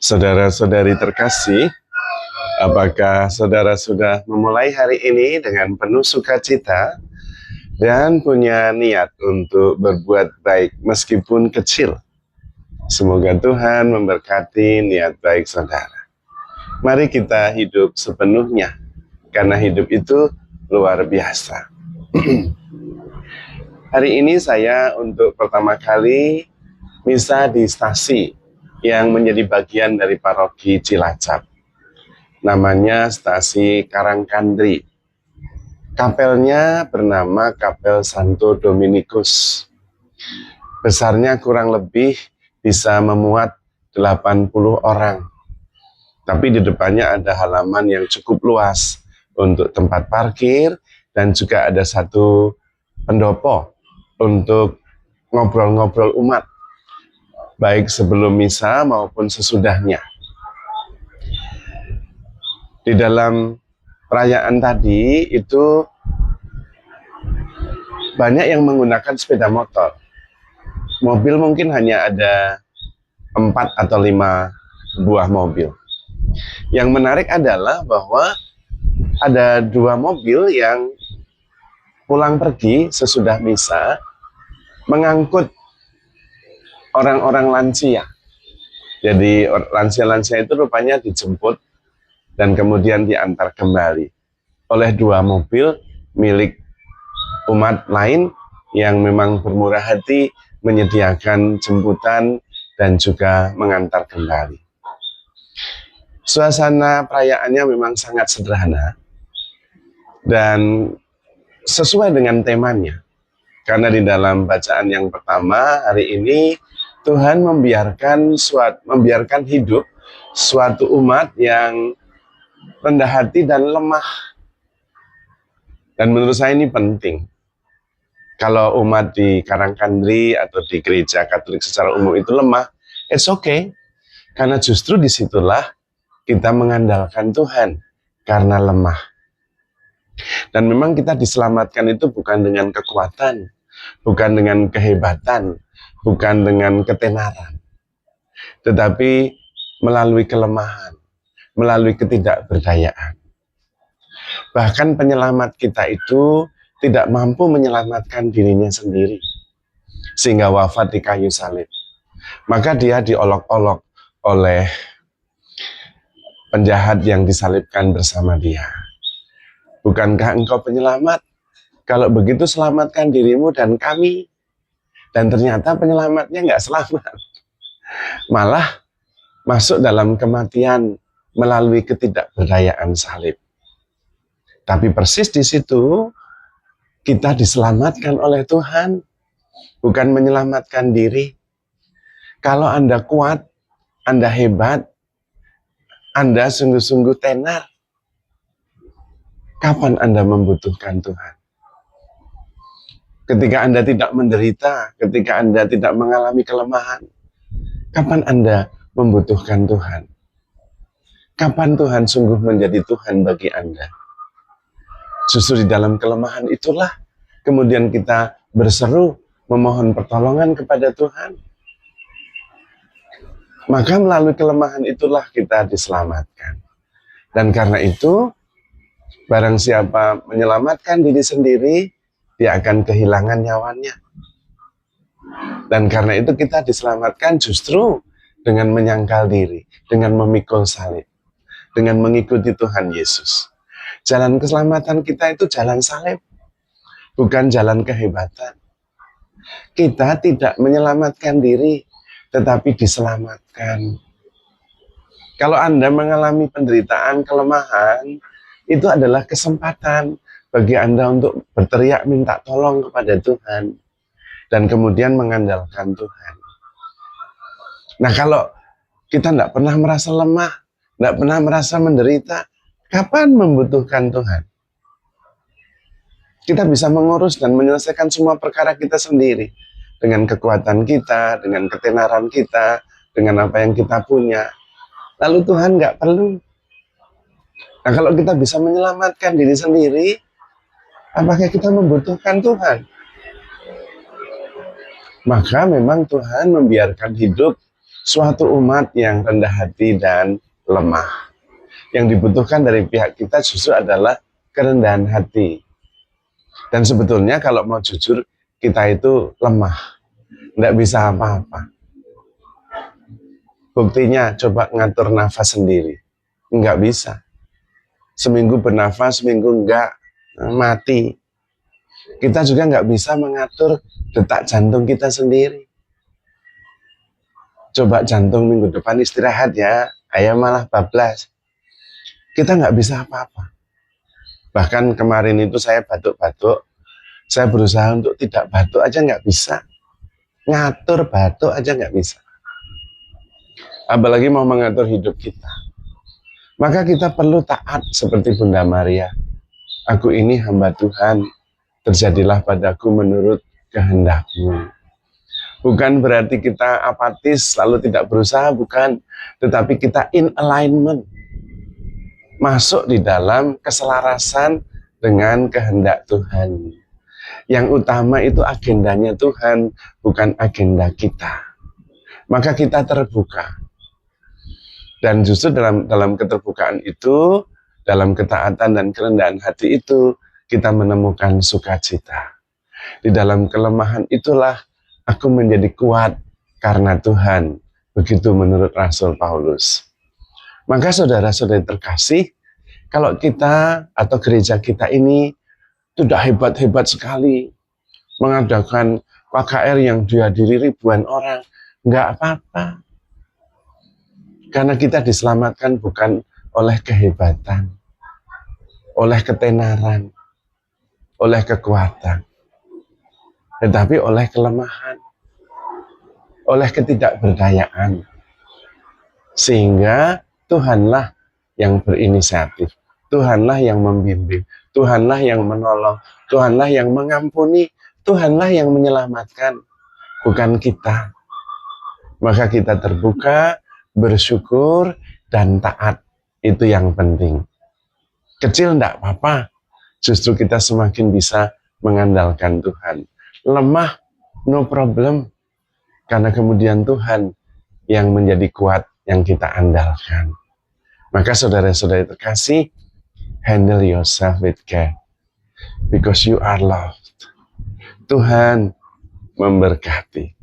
Saudara-saudari terkasih, apakah saudara sudah memulai hari ini dengan penuh sukacita dan punya niat untuk berbuat baik meskipun kecil? Semoga Tuhan memberkati niat baik saudara. Mari kita hidup sepenuhnya, karena hidup itu luar biasa. Hari ini saya untuk pertama kali misa di stasi yang menjadi bagian dari paroki Cilacap. Namanya stasi Karangkandri. Kapelnya bernama Kapel Santo Dominikus. Besarnya kurang lebih bisa memuat 80 orang. Tapi di depannya ada halaman yang cukup luas untuk tempat parkir dan juga ada satu pendopo untuk ngobrol-ngobrol umat, baik sebelum misa maupun sesudahnya. Di dalam perayaan tadi itu banyak yang menggunakan sepeda motor. Mobil mungkin hanya ada 4 atau 5 buah mobil. Yang menarik adalah bahwa ada 2 mobil yang pulang pergi sesudah misa mengangkut orang-orang lansia. Jadi lansia-lansia itu rupanya dijemput dan kemudian diantar kembali oleh 2 mobil milik umat lain yang memang bermurah hati menyediakan jemputan dan juga mengantar kembali. Suasana perayaannya memang sangat sederhana dan sesuai dengan temanya. Karena di dalam bacaan yang pertama hari ini Tuhan membiarkan hidup suatu umat yang rendah hati dan lemah. Dan menurut saya ini penting. Kalau umat di Karangkandri atau di gereja Katolik secara umum itu lemah, it's okay. Karena justru disitulah kita mengandalkan Tuhan karena lemah. Dan memang kita diselamatkan itu bukan dengan kekuatan, bukan dengan kehebatan, bukan dengan ketenaran, tetapi melalui kelemahan, melalui ketidakberdayaan. Bahkan penyelamat kita itu tidak mampu menyelamatkan dirinya sendiri, sehingga wafat di kayu salib. Maka dia diolok-olok oleh penjahat yang disalibkan bersama dia. Bukankah engkau penyelamat? Kalau begitu selamatkan dirimu dan kami. Dan ternyata penyelamatnya nggak selamat. Malah masuk dalam kematian melalui ketidakberdayaan salib. Tapi persis di situ kita diselamatkan oleh Tuhan. Bukan menyelamatkan diri. Kalau Anda kuat, Anda hebat, Anda sungguh-sungguh tenar, kapan Anda membutuhkan Tuhan? Ketika Anda tidak menderita, ketika Anda tidak mengalami kelemahan, kapan Anda membutuhkan Tuhan? Kapan Tuhan sungguh menjadi Tuhan bagi Anda? Justru di dalam kelemahan itulah kemudian kita berseru memohon pertolongan kepada Tuhan. Maka melalui kelemahan itulah kita diselamatkan. Dan karena itu, barang siapa menyelamatkan diri sendiri, dia akan kehilangan nyawanya. Dan karena itu kita diselamatkan justru dengan menyangkal diri, dengan memikul salib, dengan mengikuti Tuhan Yesus. Jalan keselamatan kita itu jalan salib, bukan jalan kehebatan. Kita tidak menyelamatkan diri, tetapi diselamatkan. Kalau Anda mengalami penderitaan, kelemahan, itu adalah kesempatan bagi Anda untuk berteriak minta tolong kepada Tuhan dan kemudian mengandalkan Tuhan. Nah, kalau kita tidak pernah merasa lemah, tidak pernah merasa menderita, kapan membutuhkan Tuhan? Kita bisa mengurus dan menyelesaikan semua perkara kita sendiri dengan kekuatan kita, dengan ketenaran kita, dengan apa yang kita punya. Lalu Tuhan nggak perlu. Nah, kalau kita bisa menyelamatkan diri sendiri, apakah kita membutuhkan Tuhan? Maka memang Tuhan membiarkan hidup suatu umat yang rendah hati dan lemah. Yang dibutuhkan dari pihak kita justru adalah kerendahan hati. Dan sebetulnya kalau mau jujur, kita itu lemah, tidak bisa apa-apa. Buktinya coba ngatur nafas sendiri, nggak bisa. Seminggu bernafas, seminggu enggak, mati. Kita juga nggak bisa mengatur detak jantung kita sendiri. Coba jantung minggu depan istirahat ya, ayam malah bablas. Kita nggak bisa apa-apa. Bahkan kemarin itu saya batuk-batuk, saya berusaha untuk tidak batuk aja nggak bisa. Ngatur batuk aja nggak bisa. Apalagi mau mengatur hidup kita. Maka kita perlu taat seperti Bunda Maria. Aku ini hamba Tuhan, terjadilah padaku menurut kehendak-Mu. Bukan berarti kita apatis lalu tidak berusaha, bukan. Tetapi kita in alignment. Masuk di dalam keselarasan dengan kehendak Tuhan. Yang utama itu agendanya Tuhan, bukan agenda kita. Maka kita terbuka. Dan justru dalam keterbukaan itu, dalam ketaatan dan kerendahan hati itu, kita menemukan sukacita. Di dalam kelemahan itulah aku menjadi kuat karena Tuhan. Begitu menurut Rasul Paulus. Maka saudara-saudari terkasih, kalau kita atau gereja kita ini sudah hebat-hebat sekali mengadakan KKR yang dihadiri ribuan orang, nggak apa-apa. Karena kita diselamatkan bukan oleh kehebatan, oleh ketenaran, oleh kekuatan, tetapi oleh kelemahan, oleh ketidakberdayaan. Sehingga Tuhanlah yang berinisiatif, Tuhanlah yang membimbing, Tuhanlah yang menolong, Tuhanlah yang mengampuni, Tuhanlah yang menyelamatkan, bukan kita. Maka kita terbuka, bersyukur, dan taat. Itu yang penting. Kecil enggak apa-apa, justru kita semakin bisa mengandalkan Tuhan. Lemah, no problem, karena kemudian Tuhan yang menjadi kuat yang kita andalkan. Maka saudara-saudari terkasih, handle yourself with care, because you are loved. Tuhan memberkati.